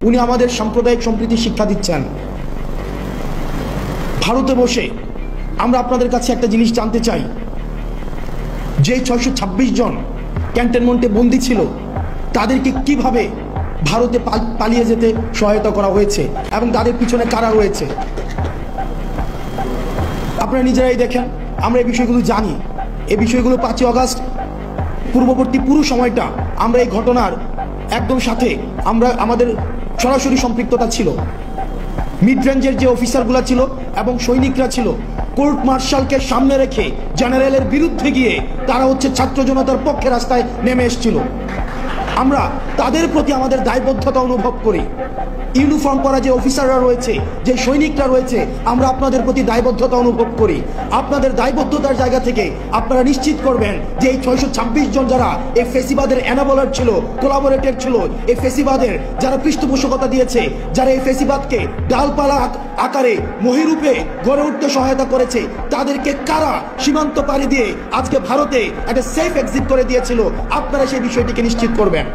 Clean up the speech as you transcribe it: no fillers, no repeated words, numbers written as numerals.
উনি আমাদের সাম্প্রদায়িক সম্প্রীতি শিক্ষা দিচ্ছেন। ভারতে বসে আমরা আপনাদের কাছে একটা জিনিস জানতে চাই, যে 626 জন ক্যান্টনমেন্টে বন্দী ছিল তাদেরকে কিভাবে ভারতে পালিয়ে যেতে সহায়তা করা হয়েছে এবং তাদের পিছনে কারা রয়েছে। আপনারা নিজেরাই দেখেন, আমরা এই বিষয়গুলো জানি। এই বিষয়গুলো 5ই আগস্ট পূর্ববর্তী পুরো সময়টা আমরা এই ঘটনার একদম সাথে আমাদের সরাসরি সম্পৃক্ততা ছিল। মিড রেঞ্জের যে অফিসারগুলো ছিল এবং সৈনিকরা ছিল, কোর্ট মার্শালকে সামনে রেখে জেনারেলের বিরুদ্ধে গিয়ে তারা ছাত্র জনতার পক্ষে রাস্তায় নেমে এসেছিল। আমরা তাদের প্রতি আমাদের দায়বদ্ধতা অনুভব করি। ইউনিফর্ম পরা যে অফিসাররা রয়েছে, যে সৈনিকরা রয়েছে, আমরা আপনাদের প্রতি দায়বদ্ধতা অনুভব করি। আপনাদের দায়বদ্ধতার জায়গা থেকে আপনারা নিশ্চিত করবেন যে এই 626 জন যারা এই ফেসিবাদের এনাবলার ছিল, কোলাবোরেটর ছিল, এই ফেসিবাদের যারা পৃষ্ঠপোষকতা দিয়েছে, যারা এই ফেসিবাদকে ডালপালা আকারে মহিরূপে গড়ে উঠতে সহায়তা করেছে, তাদেরকে কারা সীমান্ত পাড়ি দিয়ে আজকে ভারতে একটা সেফ এক্সিট করে দিয়েছিল, আপনারা সেই বিষয়টিকে নিশ্চিত করবেন।